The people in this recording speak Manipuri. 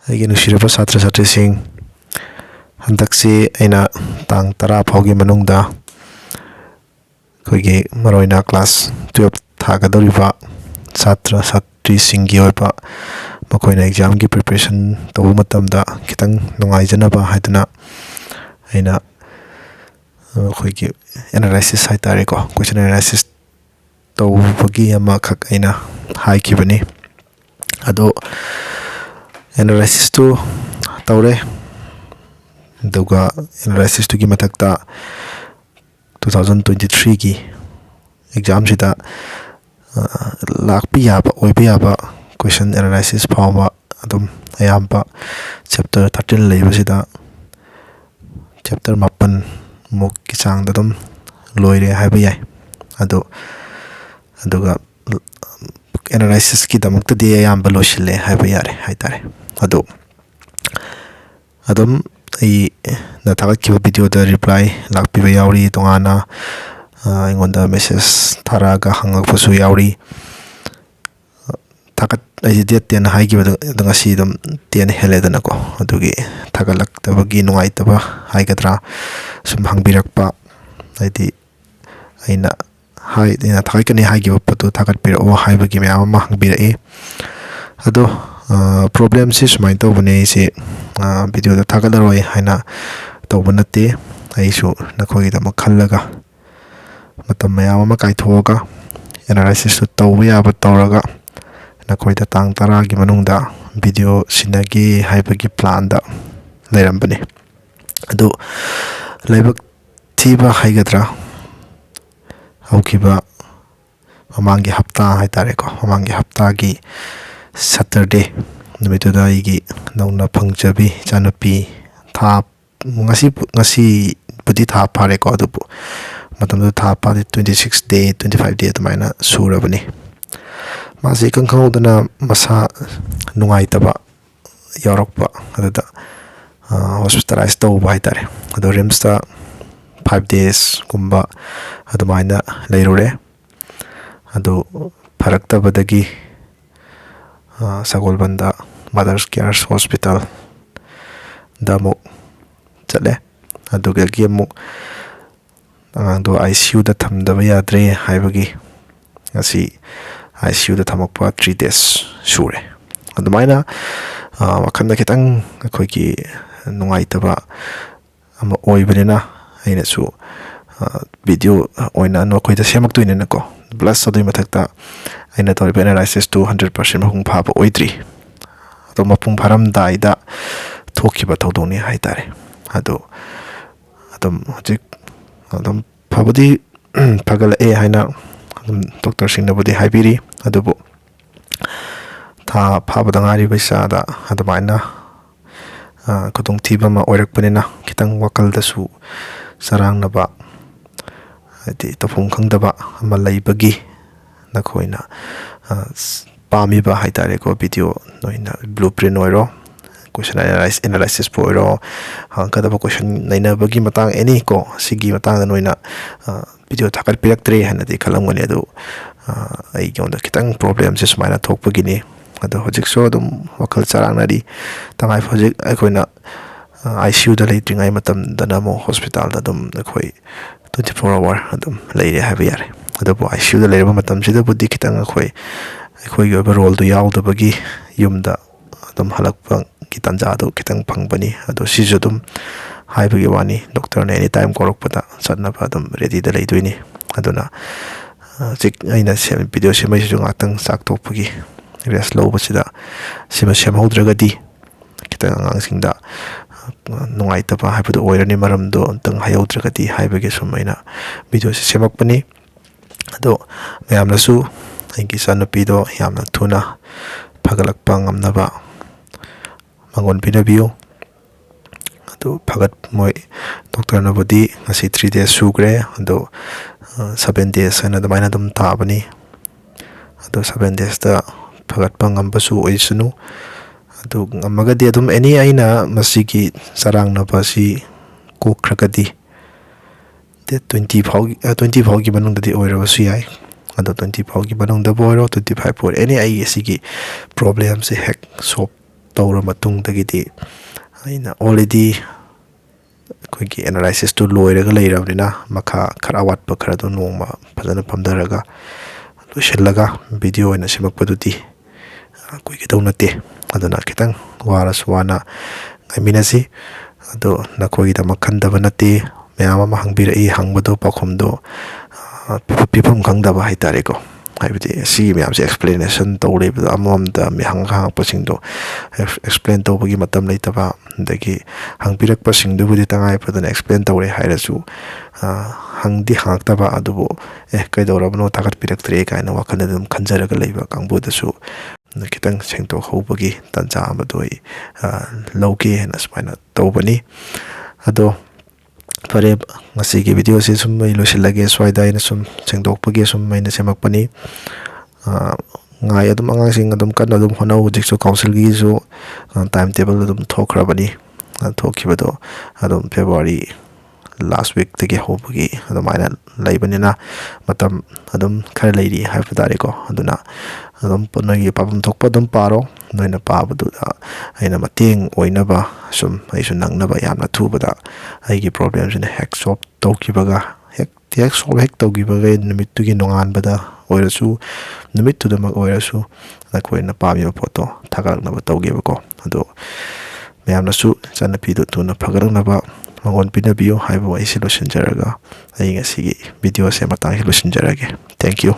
ꯑꯩꯒꯤ ꯅꯨꯡꯁꯤꯔꯕ ꯁꯥꯇ꯭ꯔ ꯁꯥꯇ꯭ꯔꯤꯁꯤꯡ ꯍꯟꯗꯛꯁꯤ ꯑꯩꯅ ꯇꯥꯡ 10 ꯐꯥꯎꯒꯤ ꯃꯅꯨꯡꯗ ꯑꯩꯈꯣꯏꯒꯤ ꯃꯔꯨꯑꯣꯏꯅ ꯀ꯭ꯂꯥꯁ 12 ꯊꯥꯒꯗꯧꯔꯤꯕ ꯁꯥꯇ꯭ꯔ ꯁꯥꯇ꯭ꯔꯤꯁꯤꯡꯒꯤ ꯑꯣꯏꯕ ꯃꯈꯣꯏꯅ ꯑꯦꯛꯖꯥꯝꯒꯤ ꯄ꯭ꯔꯤꯄꯦꯔꯦꯁꯟ ꯇꯧꯕ ꯃꯇꯝꯗ ꯈꯤꯇꯪ ꯅꯨꯡꯉꯥꯏꯖꯅꯕ ꯍꯥꯏꯗꯨꯅ ꯑꯩꯅ ꯑꯩꯈꯣꯏꯒꯤ ꯑꯦꯅꯥꯂꯥꯏꯁꯤꯁ ꯍꯥꯏꯇꯥꯔꯦꯀꯣ ꯀ꯭ꯋꯦꯁꯟ ꯑꯦꯅꯥꯂꯥꯏꯁꯤꯁ ꯇꯧꯕꯒꯤ ꯑꯃꯈꯛ ꯑꯩꯅ ꯍꯥꯏꯈꯤꯕꯅꯤ ꯑꯗꯣ ꯑꯦꯅꯥꯂꯥꯏꯁꯤꯁꯇꯨ ꯇꯧꯔꯦ ꯑꯗꯨꯒ ꯑꯦꯅꯥꯂꯥꯏꯁꯤꯁꯇꯨꯒꯤ ꯃꯊꯛꯇ 2023ꯒꯤ ꯑꯦꯛꯖꯥꯝꯁꯤꯗ ꯂꯥꯛꯄ ꯌꯥꯕ ꯑꯣꯏꯕ ꯌꯥꯕ ꯀ꯭ꯋꯦꯁꯟ ꯑꯦꯅꯥꯂꯥꯏꯁꯤꯁ ꯐꯥꯎꯕ ꯑꯗꯨꯝ ꯑꯌꯥꯝꯕ ꯆꯦꯞꯇꯔ 13 ꯂꯩꯕꯁꯤꯗ ꯆꯦꯞꯇꯔ 9 ꯃꯨꯛꯀꯤ ꯆꯥꯡꯗ ꯑꯗꯨꯝ ꯂꯣꯏꯔꯦ ꯍꯥꯏꯕ ꯌꯥꯏ ꯑꯗꯨꯒ ꯑꯦꯅꯥꯂꯥꯏꯁꯤꯁꯀꯤꯗꯃꯛꯇꯗꯤ ꯑꯌꯥꯝꯕ ꯂꯣꯏꯁꯤꯜꯂꯦ ꯍꯥꯏꯕ ꯌꯥꯔꯦ ꯍꯥꯏꯇꯥꯔꯦ ꯑꯗꯣ ꯑꯗꯨꯝ ꯑꯩꯅ ꯊꯥꯒꯠꯈꯤꯕ ꯚꯤꯗꯤꯑꯣꯗ ꯔꯤꯄ꯭ꯂꯥꯏ ꯂꯥꯛꯄꯤꯕ ꯌꯥꯎꯔꯤ ꯇꯣꯉꯥꯟꯅ ꯑꯩꯉꯣꯟꯗ ꯃꯦꯁꯦꯖ ꯊꯥꯔꯛꯑꯒ ꯍꯪꯉꯛꯄꯁꯨ ꯌꯥꯎꯔꯤ ꯑꯩꯁꯦ ꯗꯦꯠ 10 ꯍꯥꯏꯈꯤꯕꯗꯣ ꯉꯁꯤ ꯑꯗꯨꯝ 10 ꯍꯦꯜꯂꯦꯗꯅꯀꯣ ꯑꯗꯨꯒꯤ ꯊꯥꯒꯠꯂꯛꯇꯕꯒꯤ ꯅꯨꯡꯉꯥꯏꯇꯕ ꯍꯥꯏꯒꯗ꯭ꯔꯥ ꯁꯨꯝ ꯍꯪꯕꯤꯔꯛꯄ ꯍꯥꯏꯗꯤ ꯑꯩꯅ ꯊꯥꯒꯠꯀꯅꯤ ꯍꯥꯏꯈꯤꯕ ꯄꯣꯠꯇꯨ ꯊꯥꯒꯠꯄꯤꯔꯛꯑꯣ ꯍꯥꯏꯕꯒꯤ ꯃꯌꯥꯝ ꯑꯃ ꯍꯪꯕꯤꯔꯛꯏ ꯑꯗꯣ ꯄ꯭ꯔꯣꯕ꯭ꯂꯦꯝꯁꯤ ꯁꯨꯃꯥꯏꯅ ꯇꯧꯕꯅꯦ ꯑꯩꯁꯦ ꯚꯤꯗꯤꯑꯣꯗ ꯊꯥꯒꯠꯂꯔꯣꯏ ꯍꯥꯏꯅ ꯇꯧꯕ ꯅꯠꯇꯦ ꯑꯩꯁꯨ ꯅꯈꯣꯏꯒꯤꯗꯃꯛ ꯈꯜꯂꯒ ꯃꯇꯝ ꯃꯌꯥꯝ ꯑꯃ ꯀꯥꯏꯊꯣꯛꯑꯒ ꯑꯦꯅꯥꯂꯥꯏꯁꯤꯁꯇꯨ ꯇꯧꯕ ꯌꯥꯕ ꯇꯧꯔꯒ ꯅꯈꯣꯏꯗ ꯇꯥꯡ 10ꯒꯤ ꯃꯅꯨꯡꯗ ꯚꯤꯗꯤꯑꯣ ꯁꯤꯟꯅꯒꯦ ꯍꯥꯏꯕꯒꯤ ꯄ꯭ꯂꯥꯟꯗ ꯂꯩꯔꯝꯕꯅꯤ ꯑꯗꯨ ꯂꯥꯏꯕꯛ ꯊꯤꯕ ꯍꯥꯏꯒꯗ꯭ꯔꯥ ꯍꯧꯈꯤꯕ ꯃꯃꯥꯡꯒꯤ ꯍꯞꯇꯥ ꯍꯥꯏꯇꯥꯔꯦꯀꯣ ꯃꯃꯥꯡꯒꯤ ꯍꯞꯇꯥꯒꯤ ꯁꯇꯔꯗꯦ ꯅꯨꯃꯤꯠꯇꯨꯗ ꯑꯩꯒꯤ ꯅꯧꯅ ꯐꯪꯖꯕꯤ ꯏꯆꯥꯅꯨꯄꯤ ꯉꯁꯤꯕꯨꯗꯤ ꯊꯥ ꯐꯥꯔꯦꯀꯣ ꯑꯗꯨꯕꯨ ꯃꯇꯝꯗꯨꯗꯊꯥ ꯐꯥꯗꯤ 26 ꯗꯦ 25 ꯗꯦ ꯑꯗꯨꯃꯥꯏꯅ ꯁꯨꯔꯕꯅꯤ ꯃꯥꯁꯤ ꯏꯈꯪ ꯈꯪꯍꯧꯗꯅ ꯃꯁꯥ ꯅꯨꯡꯉꯥꯏꯇꯕ ꯌꯥꯎꯔꯛꯄ ꯑꯗꯨꯗ ꯍꯣꯁꯄꯤꯇꯥꯂꯥꯏꯁ ꯇꯧꯕ ꯍꯥꯏꯇꯥꯔꯦ ꯑꯗꯣ ꯔꯤꯝꯁꯇ 5 ꯗꯦꯖꯀꯨꯝꯕ ꯑꯗꯨꯃꯥꯏꯅ ꯂꯩꯔꯨꯔꯦ ꯑꯗꯨ ꯐꯔꯛꯇꯕꯗꯒꯤ ꯁꯒꯣꯜꯕꯟꯗ ꯃꯥꯗꯔꯁ ꯀꯦꯌꯔ ꯍꯣꯁꯄꯤꯇꯥꯜꯗ ꯑꯃꯨꯛ ꯆꯠꯂꯦ ꯑꯗꯨꯗꯒꯤ ꯑꯃꯨꯛ ꯑꯉꯥꯡꯗꯣ ICUꯗ ꯊꯝꯗꯕ ꯌꯥꯗ꯭ꯔꯦ ꯍꯥꯏꯕꯒꯤ ꯉꯁꯤ ICUꯗ ꯊꯝꯃꯛꯄ 3 ꯗꯦꯖ ꯁꯨꯔꯦ ꯑꯗꯨꯃꯥꯏꯅ ꯋꯥꯈꯜꯗ ꯈꯤꯇꯪ ꯑꯩꯈꯣꯏꯒꯤ ꯅꯨꯡꯉꯥꯏꯇꯕ ꯑꯃ ꯑꯣꯏꯕꯅꯤꯅ ꯑꯩꯅꯁꯨ ꯚꯤꯗꯤꯑꯣ ꯑꯣꯏꯅ ꯅꯈꯣꯏꯗ ꯁꯦꯝꯃꯛꯇꯣꯏꯅꯤꯅꯀꯣ ꯄ꯭ꯂꯁ ꯑꯗꯨꯒꯤ ꯃꯊꯛꯇ ꯑꯩꯅ ꯇꯧꯔꯤꯕ ꯑꯦꯅꯥꯂꯥꯏꯁꯤꯁꯇꯨ 100% ꯃꯄꯨꯡ ꯐꯥꯕ ꯑꯣꯏꯗ꯭ꯔꯤ ꯑꯗꯣ ꯃꯄꯨꯡ ꯐꯥꯔꯝꯗꯥꯏꯗ ꯊꯣꯛꯈꯤꯕ ꯊꯧꯗꯣꯛꯅꯤ ꯍꯥꯏꯇꯥꯔꯦ ꯑꯗꯣ ꯑꯗꯨꯝ ꯍꯧꯖꯤꯛ ꯑꯗꯨꯝ ꯐꯕꯨꯗꯤ ꯐꯒꯠꯂꯛꯑꯦ ꯍꯥꯏꯅ ꯑꯗꯨꯝ ꯗꯣꯛꯇꯔꯁꯤꯡꯅꯕꯨꯗꯤ ꯍꯥꯏꯕꯤꯔꯤ ꯑꯗꯨꯕꯨ ꯊꯥ ꯐꯥꯕꯗ ꯉꯥꯏꯔꯤꯕ ꯏꯆꯥꯗ ꯑꯗꯨꯃꯥꯏꯅ ꯈꯨꯗꯣꯡꯊꯤꯕ ꯑꯃ ꯑꯣꯏꯔꯛꯄꯅꯤꯅ ꯈꯤꯇꯪ ꯋꯥꯈꯜꯗꯁꯨ ꯆꯔꯥꯡꯅꯕ ꯍꯥꯏꯗꯤ ꯇꯧꯐꯝ ꯈꯪꯗꯕ ꯑꯃ ꯂꯩꯕꯒꯤ ꯅꯈꯣꯏꯅ ꯄꯥꯝꯃꯤꯕ ꯍꯥꯏꯇꯥꯔꯦꯀꯣ ꯚꯤꯗꯤꯑꯣ ꯅꯣꯏꯅ ꯕ꯭ꯂꯨꯄ꯭ꯔꯤꯟ ꯑꯣꯏꯔꯣ ꯀ꯭ꯋꯦꯁꯟ ꯑꯦꯅꯥꯂꯥꯏꯁꯤꯁꯄꯨ ꯑꯣꯏꯔꯣ ꯍꯪꯉꯛꯀꯗꯕ ꯀ꯭ꯋꯦꯁꯟ ꯅꯩꯅꯕꯒꯤ ꯃꯇꯥꯡ ꯑꯦꯅꯤ ꯀꯣ ꯁꯤꯒꯤ ꯃꯇꯥꯡꯗ ꯅꯣꯏꯅ ꯚꯤꯗꯤꯑꯣ ꯊꯥꯒꯠꯄꯤꯔꯛꯇ꯭ꯔꯦ ꯍꯥꯏꯅꯗꯤ ꯈꯜꯂꯝꯒꯅꯤ ꯑꯗꯨ ꯑꯩꯉꯣꯟꯗꯈꯤꯇꯪ ꯄ꯭ꯔꯣꯕ꯭ꯂꯦꯝꯁꯦ ꯁꯨꯃꯥꯏꯅ ꯊꯣꯛꯄꯒꯤꯅꯤ ꯑꯗꯣ ꯍꯧꯖꯤꯛꯁꯨ ꯑꯗꯨꯝ ꯋꯥꯈꯜ ꯆꯔꯥꯡꯅꯔꯤ ꯍꯧꯖꯤꯛ ꯑꯩꯈꯣꯏꯅ ICUꯗ ꯂꯩꯇ꯭ꯔꯤꯉꯩ ꯃꯇꯝꯗꯅ ꯑꯃꯨꯛ ꯍꯣꯁꯄꯤꯇꯥꯜꯗ ꯑꯗꯨꯝ ꯑꯩꯈꯣꯏ 24 hour ꯑꯗꯨꯝ ꯂꯩꯔꯦ ꯍꯥꯏꯕ ꯌꯥꯔꯦ ꯑꯗꯨꯕꯨ ICUꯗ ꯂꯩꯔꯕ ꯃꯇꯝꯁꯤꯗꯕꯨꯗꯤ ꯈꯤꯇꯪ ꯑꯩꯈꯣꯏꯒꯤ ꯑꯣꯏꯕ ꯔꯣꯜꯗꯨ ꯌꯥꯎꯗꯕꯒꯤ ꯌꯨꯝꯗ ꯑꯗꯨꯝ ꯍꯜꯂꯛꯄꯒꯤ ꯇꯥꯟꯖꯥꯗꯨꯈꯤꯇꯪ ꯐꯪꯕꯅꯤ ꯑꯗꯣ ꯁꯤꯁꯨ ꯑꯗꯨꯝ ꯍꯥꯏꯕꯒꯤ ꯋꯥꯅꯤ ꯗꯣꯛꯇꯔꯅ ꯑꯦꯅꯤ ꯇꯥꯏꯝ ꯀꯧꯔꯛꯄꯗ ꯆꯠꯅꯕ ꯑꯗꯨꯝ ꯔꯦꯗꯤꯗ ꯂꯩꯗꯣꯏꯅꯤ ꯑꯗꯨꯅ ꯍꯧꯖꯤꯛ ꯑꯩꯅ ꯚꯤꯗꯤꯑꯣ ꯁꯦꯝꯃꯩꯁꯤꯁꯨ ꯉꯥꯛꯇꯪ ꯆꯥꯛ ꯇꯣꯛꯄꯒꯤ ꯔꯦꯁ ꯂꯧꯕꯁꯤꯗ ꯁꯤꯃ ꯁꯦꯝꯍꯧꯗ꯭ꯔꯒꯗꯤ ꯈꯤꯇꯪ ꯑꯉꯥꯡꯁꯤꯡꯗ ꯅꯨꯡꯉꯥꯏꯇꯕ ꯍꯥꯏꯕꯗꯨ ꯑꯣꯏꯔꯅꯤ ꯃꯔꯝꯗꯣ ꯑꯝꯇꯪ ꯍꯥꯏꯍꯧꯗ꯭ꯔꯒꯗꯤ ꯍꯥꯏꯕꯒꯤ ꯁꯨꯝ ꯑꯩꯅ ꯚꯤꯗꯤꯑꯣꯁꯤ ꯁꯦꯝꯃꯛꯄꯅꯤ ꯑꯗꯣ ꯃꯌꯥꯝꯅꯁꯨ ꯑꯩꯒꯤ ꯏꯆꯥꯅꯨꯄꯤꯗꯣ ꯌꯥꯝꯅ ꯊꯨꯅ ꯐꯒꯠꯂꯛꯄ ꯉꯝꯅꯕ ꯃꯥꯡꯒꯣꯟ ꯄꯤꯅꯕꯤꯌꯨ ꯑꯗꯨ ꯃꯣꯏ ꯗꯣꯛꯇꯔꯅꯕꯨꯗꯤ ꯉꯁꯤ 3 days ꯁꯨꯈ꯭ರೆ ꯑꯗꯣ 7 days ꯍꯥꯏꯅ ꯑꯗꯨꯃꯥꯏꯅ ꯑꯗꯨꯝ ꯇꯥꯕꯅꯤ ꯑꯗꯣ 7 daysꯇ ꯐꯒꯠꯄ ꯉꯝꯕꯁꯨ ꯑꯣꯏꯁꯅꯨ ꯑꯗꯨ ꯉꯝꯃꯒꯗꯤ ꯑꯗꯨꯝ ꯑꯦꯅꯤ ꯑꯩꯅ ꯃꯁꯤꯒꯤ ꯆꯔꯥꯡꯅꯕ ꯑꯁꯤ ꯀꯣꯛꯈ꯭ꯔꯒꯗꯤ ꯗꯦꯠ 20 ꯐꯥꯎꯒꯤ ꯃꯅꯨꯡꯗꯗꯤ ꯑꯣꯏꯔꯕꯁꯨ ꯌꯥꯏ ꯑꯗꯣ 20 ꯐꯥꯎꯒꯤ ꯃꯅꯨꯡꯗꯕꯨ ꯑꯣꯏꯔꯣ 25 ꯑꯣꯏꯔꯣ ꯑꯦꯅꯤ ꯑꯩꯒꯤ ꯑꯁꯤꯒꯤ ꯄ꯭ꯔꯣꯕ꯭ꯂꯦꯝꯁꯦ ꯍꯦꯛ ꯁꯣꯜꯕ ꯇꯧꯔ ꯃꯇꯨꯡꯗꯒꯤꯗꯤ ꯑꯩꯅ ꯑꯣꯜꯔꯦꯗꯤ ꯑꯩꯈꯣꯏꯒꯤ ꯑꯦꯅꯥꯂꯥꯏꯁꯤꯁꯇꯨ ꯂꯣꯏꯔꯒ ꯂꯩꯔꯕꯅꯤꯅ ꯃꯈꯥ ꯈꯔ ꯑꯋꯥꯠꯄ ꯈꯔꯗꯣ ꯅꯣꯡꯃ ꯐꯖꯅ ꯐꯝꯊꯔꯒ ꯂꯣꯏꯁꯤꯜꯂꯒ ꯚꯤꯗꯤꯑꯣ ꯑꯣꯏꯅ ꯁꯦꯝꯃꯛꯄꯗꯨꯗꯤ ꯀꯨꯏꯒꯗꯧ ꯅꯠꯇꯦ. ꯑꯗꯨꯅ ꯈꯤꯇꯪ ꯋꯥꯔꯁꯨ ꯋꯥꯅ ꯉꯥꯏꯃꯤꯟꯅꯁꯤ. ꯑꯗꯣ ꯅꯈꯣꯏꯒꯤꯗꯃꯛ ꯈꯟꯗꯕ ꯅꯠꯇꯦ. ꯃꯌꯥꯝ ꯑꯃ ꯍꯪꯕꯤꯔꯛꯏ, ꯍꯪꯕꯗꯣ ꯄꯥꯎꯈꯨꯝꯗꯣ ꯄꯤꯐꯝ ꯈꯪꯗꯕ ꯍꯥꯏꯇꯥꯔꯦꯀꯣ. ꯍꯥꯏꯕꯗꯤ ꯁꯤꯒꯤ ꯃꯌꯥꯝꯁꯦ ꯑꯦꯛꯁꯄ꯭ꯂꯦꯅꯦꯁꯟ ꯇꯧ ꯂꯩꯕꯗ ꯑꯃꯃꯝꯗ ꯍꯪꯉꯛꯄꯁꯤꯡꯗꯣ ꯑꯦꯛꯁꯄ꯭ꯂꯦꯟ ꯇꯧꯕꯒꯤ ꯃꯇꯝ ꯂꯩꯇꯕ, ꯑꯗꯒꯤ ꯍꯪꯕꯤꯔꯛꯄꯁꯤꯡꯗꯨꯕꯨꯗꯤ ꯇꯉꯥꯏ ꯐꯗꯅ ꯑꯦꯛꯁꯄ꯭ꯂꯦꯟ ꯇꯧꯔꯦ ꯍꯥꯏꯔꯁꯨ ꯍꯪꯉꯛꯇꯕ, ꯑꯗꯨꯕꯨ ꯀꯩꯗꯧꯔꯕꯅꯣ ꯊꯥꯒꯠꯄꯤꯔꯛꯇ꯭ꯔꯦ ꯀꯥꯏꯅ ꯋꯥꯈꯜꯗ ꯑꯗꯨꯝ ꯈꯟꯖꯔꯒ ꯂꯩꯕ ꯀꯥꯡꯕꯨꯗꯁꯨ ꯈꯤꯇꯪ ꯁꯦꯡꯗꯣꯛꯍꯧꯕꯒꯤ ꯇꯥꯟꯖꯥ ꯑꯃꯗꯣ ꯑꯩ ꯂꯧꯒꯦ ꯍꯥꯏꯅ ꯁꯨꯃꯥꯏꯅ ꯇꯧꯕꯅꯤ. ꯑꯗꯣ ꯐꯔꯦ, ꯉꯁꯤꯒꯤ ꯚꯤꯗꯤꯑꯣꯁꯤ ꯁꯨꯝ ꯑꯩ ꯂꯣꯏꯁꯤꯜꯂꯒꯦ. ꯁ꯭ꯋꯥꯏꯗ ꯑꯩꯅ ꯁꯨꯝ ꯁꯦꯡꯗꯣꯛꯄꯒꯤ ꯁꯨꯝ ꯑꯩꯅ ꯁꯦꯝꯃꯛꯄꯅꯤ. ꯑꯗꯨꯝ ꯑꯉꯥꯡꯁꯤꯡ ꯑꯗꯨꯝ ꯀꯟꯅ ꯑꯗꯨꯝ ꯍꯣꯠꯅꯧ. ꯍꯧꯖꯤꯛꯁꯨ ꯀꯥꯎꯟꯁꯤꯜꯒꯤꯁꯨ ꯇꯥꯏꯝ ꯇꯦꯕꯜ ꯑꯗꯨꯝ ꯊꯣꯛꯈ꯭ꯔꯕꯅꯤ. ꯊꯣꯛꯈꯤꯕꯗꯣ ꯑꯗꯨꯝ ꯐꯦꯕꯋꯥꯔꯤ ꯂꯥꯁ ꯋꯤꯛꯇꯒꯤ ꯍꯧꯕꯒꯤ ꯑꯗꯨꯃꯥꯏꯅ ꯂꯩꯕꯅꯤꯅ ꯃꯇꯝ ꯑꯗꯨꯝ ꯈꯔ ꯂꯩꯔꯤ ꯍꯥꯏꯕ ꯇꯥꯔꯦꯀꯣ. ꯑꯗꯨꯅ ꯑꯗꯨꯝ ꯅꯣꯏꯒꯤ ꯄꯥꯐꯝ ꯊꯣꯛꯄ ꯑꯗꯨꯝ ꯄꯥꯔꯣ. ꯅꯣꯏꯅ ꯄꯥꯕꯗꯨꯗ ꯑꯩꯅ ꯃꯇꯦꯡ ꯑꯣꯏꯅꯕ, ꯁꯨꯝ ꯑꯩꯁꯨ ꯅꯪꯅꯕ ꯌꯥꯝꯅ ꯊꯨꯕꯗ ꯑꯩꯒꯤ ꯄ꯭ꯔꯣꯕ꯭ꯂꯦꯝꯁꯤꯅ ꯍꯦꯛ ꯁꯣꯜꯕ ꯇꯧꯈꯤꯕꯒ ꯍꯦꯛ ꯁꯣꯜꯕ ꯍꯦꯛ ꯇꯧꯈꯤꯕꯒ ꯅꯨꯃꯤꯠꯇꯨꯒꯤ ꯅꯣꯡꯉꯥꯟꯕꯗ ꯑꯣꯏꯔꯁꯨ, ꯅꯨꯃꯤꯠꯇꯨꯗꯃꯛ ꯑꯣꯏꯔꯁꯨ ꯑꯩꯈꯣꯏꯅ ꯄꯥꯝꯃꯤꯕ ꯄꯣꯠꯇꯣ ꯊꯥꯒꯠꯂꯛꯅꯕ ꯇꯧꯒꯦꯕꯀꯣ. ꯑꯗꯣ ꯃꯌꯥꯝꯅꯁꯨ ꯏꯆꯟꯅꯨꯄꯤꯗꯨ ꯊꯨꯅ ꯐꯒꯠꯂꯛꯅꯕ ꯃꯉꯣꯟ ꯄꯤꯅꯕꯤꯌꯨ ꯍꯥꯏꯕ ꯋꯥꯍꯩꯁꯤ ꯂꯣꯏꯁꯤꯟꯖꯔꯒ ꯑꯩ ꯉꯁꯤꯒꯤ ꯚꯤꯗꯤꯑꯣꯁꯦ ꯃꯇꯥꯡꯁꯤ ꯂꯣꯏꯁꯤꯟꯖꯔꯒꯦ. Thank you.